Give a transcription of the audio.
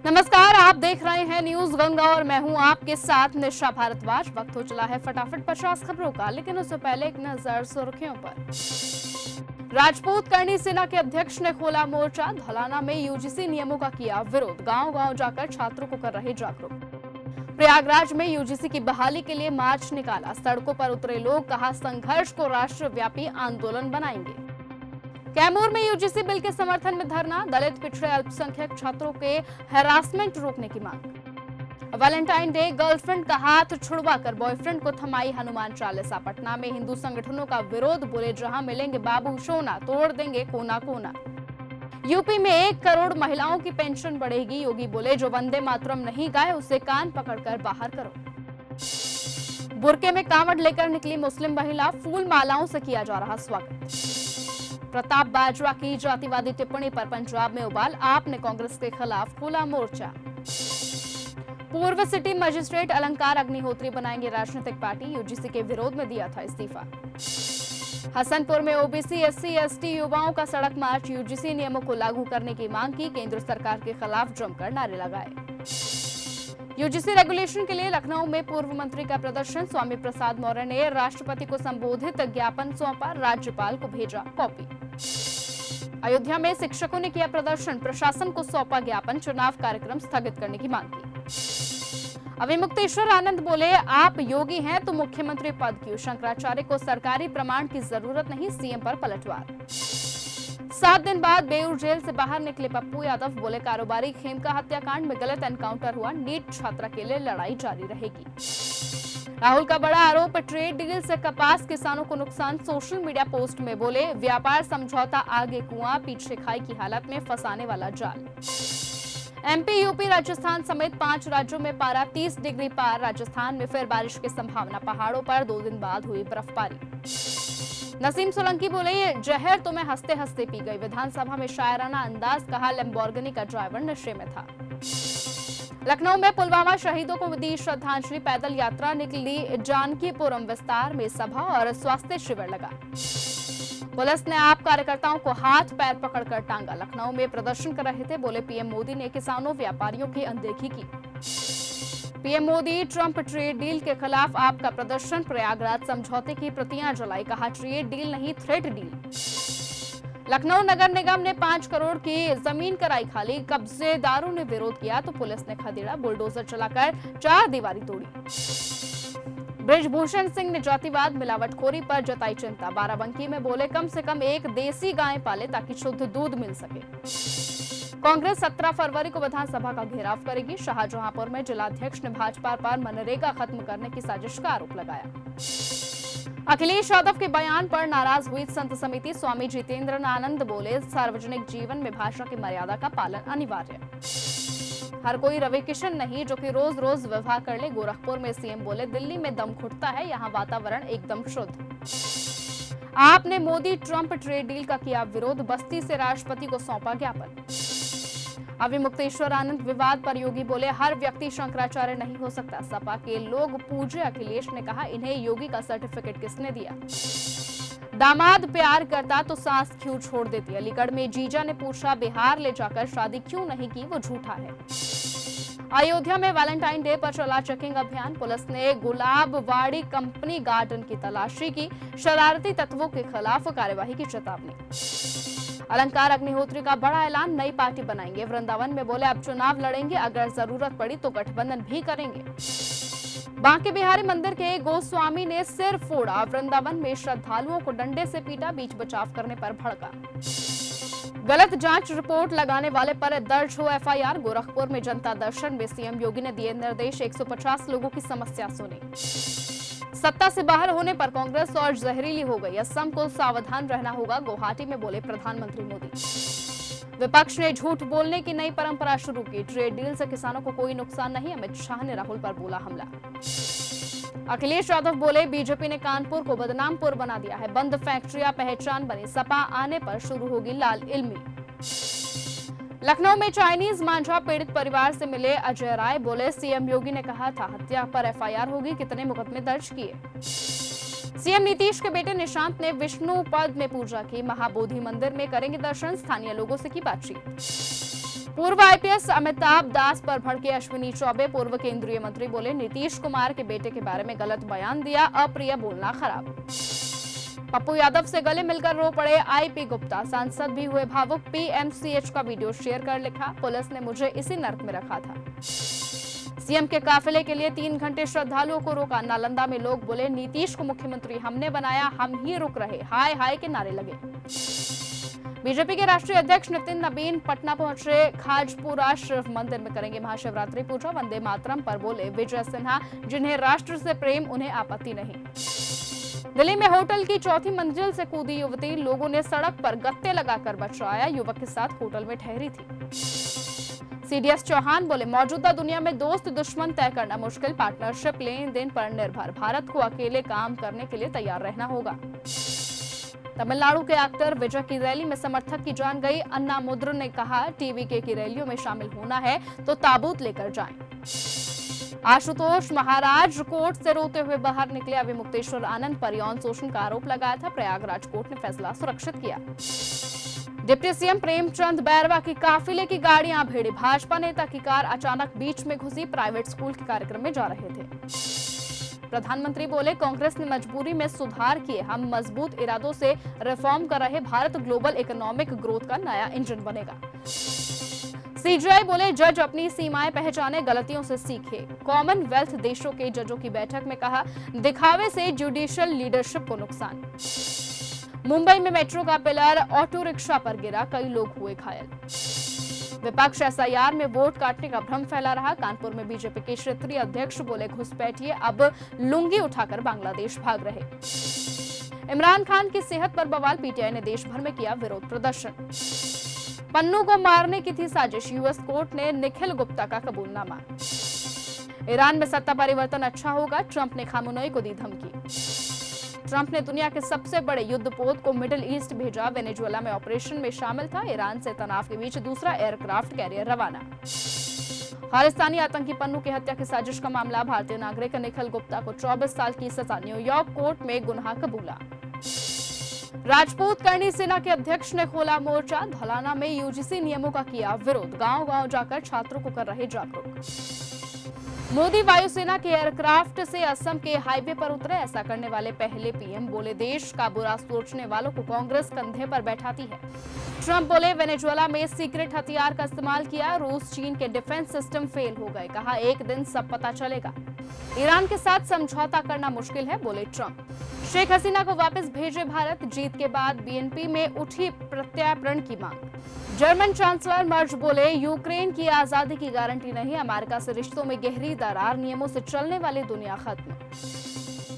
नमस्कार, आप देख रहे हैं न्यूज गंगा और मैं हूं आपके साथ निशा भारद्वाज। वक्त हो चला है फटाफट 50 खबरों का, लेकिन उससे पहले एक नजर सुर्खियों पर। राजपूत करणी सेना के अध्यक्ष ने खोला मोर्चा। धौलाना में यूजीसी नियमों का किया विरोध। गांव-गांव जाकर छात्रों को कर रहे जागरूक। प्रयागराज में यूजीसी की बहाली के लिए मार्च निकाला। सड़कों पर उतरे लोग, कहा संघर्ष को राष्ट्रव्यापी आंदोलन बनाएंगे। कैमूर में यूजीसी बिल के समर्थन में धरना। दलित पिछड़े अल्पसंख्यक छात्रों के हैरासमेंट रोकने की मांग। वैलेंटाइन डे, गर्लफ्रेंड का हाथ छुड़वाकर बॉयफ्रेंड को थमाई हनुमान चालीसा। पटना में हिंदू संगठनों का विरोध। बोले जहां मिलेंगे बाबू सोना, तोड़ देंगे कोना कोना। यूपी में 1 करोड़ महिलाओं की पेंशन बढ़ेगी। योगी बोले जो वंदे मातरम नहीं गाए उसे कान पकड़कर बाहर करो। बुरके में कांवड़ लेकर निकली मुस्लिम महिला। फूल मालाओं से किया जा रहा स्वागत। प्रताप बाजवा की जातिवादी टिप्पणी पर पंजाब में उबाल। आप ने कांग्रेस के खिलाफ खोला मोर्चा। पूर्व सिटी मजिस्ट्रेट अलंकार अग्निहोत्री बनाएंगे राजनीतिक पार्टी। यूजीसी के विरोध में दिया था इस्तीफा। हसनपुर में ओबीसी एससी एसटी युवाओं का सड़क मार्च। यूजीसी नियमों को लागू करने की मांग की। केंद्र सरकार के खिलाफ जमकर नारे लगाए। यूजीसी रेगुलेशन के लिए लखनऊ में पूर्व मंत्री का प्रदर्शन। स्वामी प्रसाद मौर्य ने राष्ट्रपति को संबोधित ज्ञापन सौंपा। राज्यपाल को भेजा कॉपी। अयोध्या में शिक्षकों ने किया प्रदर्शन। प्रशासन को सौंपा ज्ञापन। चुनाव कार्यक्रम स्थगित करने की मांग की। अविमुक्तेश्वर आनंद बोले आप योगी हैं तो मुख्यमंत्री पद क्यों। शंकराचार्य को सरकारी प्रमाण की जरूरत नहीं, सीएम पर पलटवार। 7 दिन बाद बेऊर जेल से बाहर निकले पप्पू यादव। बोले कारोबारी खेमका हत्याकांड में गलत एनकाउंटर हुआ। नीट छात्रा के लिए लड़ाई जारी रहेगी। राहुल का बड़ा आरोप, ट्रेड डील से कपास किसानों को नुकसान। सोशल मीडिया पोस्ट में बोले व्यापार समझौता आगे कुआं, पीछे खाई की हालत में फंसाने वाला जाल। एमपी, यूपी, राजस्थान समेत 5 राज्यों में पारा 30 डिग्री पार। राजस्थान में फिर बारिश की संभावना। पहाड़ों पर 2 दिन बाद हुई बर्फबारी। नसीम सोलंकी बोले ये जहर तो मैं हंसते हंसते पी गई। विधानसभा में शायराना अंदाज, कहा लैम्बोर्गिनी का ड्राइवर नशे में था। लखनऊ में पुलवामा शहीदों को दी श्रद्धांजलि। पैदल यात्रा निकली। जानकीपुरम विस्तार में सभा और स्वास्थ्य शिविर लगा। पुलिस ने आप कार्यकर्ताओं को हाथ पैर पकड़कर टांगा। लखनऊ में प्रदर्शन कर रहे थे। बोले पीएम मोदी ने किसानों व्यापारियों की अनदेखी की। PM Modi Trump trade deal के खिलाफ आपका प्रदर्शन। प्रयागराज समझौते की प्रतियां जलाई। कहा ट्रेड डील नहीं, थ्रेट डील। लखनऊ नगर निगम ने 5 करोड़ की जमीन कराई खाली। कब्जेदारों ने विरोध किया तो पुलिस ने खदेड़ा। बुलडोजर चलाकर 4 दीवारी तोड़ी। ब्रिजभूषण सिंह ने जातिवाद मिलावटखोरी पर जताई चिंता। बाराबंकी में बोले कम से कम 1 देसी गाय पाले ताकि शुद्ध दूध मिल सके। कांग्रेस 17 फरवरी को विधानसभा का घेराव करेगी। शाहजहांपुर में जिलाध्यक्ष ने भाजपा पर मनरेगा खत्म करने की साजिश का आरोप लगाया। अखिलेश यादव के बयान पर नाराज हुई संत समिति। स्वामी जितेंद्र आनंद बोले सार्वजनिक जीवन में भाषा की मर्यादा का पालन अनिवार्य। हर कोई रवि किशन नहीं जो कि रोज रोज विवाह कर ले। गोरखपुर में सीएम बोले दिल्ली में दम घुटता है, यहाँ वातावरण एकदम शुद्ध। आपने मोदी ट्रंप ट्रेड डील का किया विरोध। बस्ती से राष्ट्रपति को सौंपा ज्ञापन। अविमुक्तेश्वर आनंद विवाद पर योगी बोले हर व्यक्ति शंकराचार्य नहीं हो सकता। सपा के लोग पूजे। अखिलेश ने कहा इन्हें योगी का सर्टिफिकेट किसने दिया। दामाद प्यार करता तो सास क्यों छोड़ देती। अलीगढ़ में जीजा ने पूछा बिहार ले जाकर शादी क्यों नहीं की, वो झूठा है। अयोध्या में वैलेंटाइन डे पर चला चेकिंग अभियान। पुलिस ने गुलाबवाड़ी कंपनी गार्डन की तलाशी की। शरारती तत्वों के खिलाफ कार्यवाही की चेतावनी। अलंकार अग्निहोत्री का बड़ा ऐलान, नई पार्टी बनाएंगे। वृंदावन में बोले अब चुनाव लड़ेंगे, अगर जरूरत पड़ी तो गठबंधन भी करेंगे। बांके बिहारी मंदिर के गोस्वामी ने सिर फोड़ा। वृंदावन में श्रद्धालुओं को डंडे से पीटा। बीच बचाव करने पर भड़का। गलत जांच रिपोर्ट लगाने वाले पर दर्ज हो एफआईआर। गोरखपुर में जनता दर्शन में सीएम योगी ने दिए निर्देश। 150 लोगों की समस्या सुनी। सत्ता से बाहर होने पर कांग्रेस और जहरीली हो गई। असम को सावधान रहना होगा। गुवाहाटी में बोले प्रधानमंत्री मोदी। विपक्ष ने झूठ बोलने की नई परंपरा शुरू की। ट्रेड डील से किसानों को कोई नुकसान नहीं। अमित शाह ने राहुल पर बोला हमला। अखिलेश यादव बोले बीजेपी ने कानपुर को बदनामपुर बना दिया है। बंद फैक्ट्रियां पहचान बनी। सपा आने पर शुरू होगी लाल इल्मी। लखनऊ में चाइनीज मांझा पीड़ित परिवार से मिले अजय राय। बोले सीएम योगी ने कहा था हत्या पर एफआईआर होगी, कितने मुकदमे दर्ज किए। सीएम नीतीश के बेटे निशांत ने विष्णु पद में पूजा की। महाबोधि मंदिर में करेंगे दर्शन। स्थानीय लोगों से की बातचीत। पूर्व आईपीएस अमिताभ दास पर भड़के अश्विनी चौबे। पूर्व केंद्रीय मंत्री बोले नीतीश कुमार के बेटे के बारे में गलत बयान दिया, अप्रिय बोलना खराब। पप्पू यादव से गले मिलकर रो पड़े आईपी गुप्ता। सांसद भी हुए भावुक। पीएमसीएच का वीडियो शेयर कर लिखा, पुलिस ने मुझे इसी नर्क में रखा था। सीएम के काफिले के लिए 3 घंटे श्रद्धालुओं को रोका। नालंदा में लोग बोले नीतीश को मुख्यमंत्री हमने बनाया, हम ही रुक रहे, हाय हाय के नारे लगे। बीजेपी के राष्ट्रीय अध्यक्ष नितिन नबीन पटना पहुंचे। खाजपुरा शिव मंदिर में करेंगे महाशिवरात्रि पूजा। वंदे मातरम पर बोले विजय सिन्हा, जिन्हें राष्ट्र से प्रेम, उन्हें आपत्ति नहीं। दिल्ली में होटल की 4थी मंजिल से कूदी युवती। लोगों ने सड़क पर गत्ते लगाकर बचाया। युवक के साथ होटल में ठहरी थी। सीडीएस चौहान बोले मौजूदा दुनिया में दोस्त दुश्मन तय करना मुश्किल, पार्टनरशिप लेन देन पर निर्भर। भारत को अकेले काम करने के लिए तैयार रहना होगा। तमिलनाडु के एक्टर विजय की रैली में समर्थक की जान गई। अन्ना मुद्र ने कहा टीवीके की रैलियों में शामिल होना है तो ताबूत लेकर जाएं। आशुतोष महाराज कोर्ट से रोते हुए बाहर निकले। अभिमुक्तेश्वर आनंद पर यौन शोषण का आरोप लगाया था। प्रयागराज कोर्ट ने फैसला सुरक्षित किया। डिप्टी सीएम प्रेमचंद बैरवा की काफिले की गाड़ियां भिड़ी। भाजपा नेता की कार अचानक बीच में घुसी। प्राइवेट स्कूल के कार्यक्रम में जा रहे थे। प्रधानमंत्री बोले कांग्रेस ने मजबूरी में सुधार किए, हम मजबूत इरादों से रिफॉर्म कर रहे। भारत ग्लोबल इकोनॉमिक ग्रोथ का नया इंजन बनेगा। सीजीआई बोले जज अपनी सीमाएं पहचाने, गलतियों से सीखे। कॉमनवेल्थ देशों के जजों की बैठक में कहा दिखावे से जुडिशियल लीडरशिप को नुकसान। मुंबई में मेट्रो का पिलर ऑटो रिक्शा पर गिरा, कई लोग हुए घायल। विपक्ष एसआईआर में वोट काटने का भ्रम फैला रहा। कानपुर में बीजेपी के क्षेत्रीय अध्यक्ष बोले घुसपैठिए अब लुंगी उठाकर बांग्लादेश भाग रहे। इमरान खान की सेहत पर बवाल। पीटीआई ने देश भर में किया विरोध प्रदर्शन। पन्नू को मारने की थी साजिश। यूएस कोर्ट ने निखिल गुप्ता का कबूलनामा। ईरान में सत्ता परिवर्तन अच्छा होगा, ट्रंप ने खामोनई को दी धमकी। ट्रंप ने दुनिया के सबसे बड़े युद्धपोत को मिडिल ईस्ट भेजा। वेनेजुएला में ऑपरेशन में शामिल था। ईरान से तनाव के बीच दूसरा एयरक्राफ्ट कैरियर रवाना। खालिस्तानी आतंकी पन्नू की हत्या की साजिश का मामला। भारतीय नागरिक निखिल गुप्ता को 24 साल की सजा। न्यूयॉर्क कोर्ट में गुनाह कबूला। राजपूत करणी सेना के अध्यक्ष ने खोला मोर्चा। धौलाना में यूजीसी नियमों का किया विरोध। गांव-गांव जाकर छात्रों को कर रहे जागरूक। मोदी वायुसेना के एयरक्राफ्ट से असम के हाईवे पर उतरे। ऐसा करने वाले पहले पीएम। बोले देश का बुरा सोचने वालों को कांग्रेस कंधे पर बैठाती है। ट्रंप बोले वेनेजुएला में सीक्रेट हथियार का इस्तेमाल किया। रूस चीन के डिफेंस सिस्टम फेल हो गए। कहा एक दिन सब पता चलेगा। ईरान के साथ समझौता करना मुश्किल है, बोले ट्रंप। शेख हसीना को वापस भेजे भारत। जीत के बाद बीएनपी में उठी प्रत्यार्पण की मांग। जर्मन चांसलर मर्ज बोले यूक्रेन की आजादी की गारंटी नहीं, अमेरिका से रिश्तों में गहरी दरार, नियमों से चलने वाली दुनिया खत्म।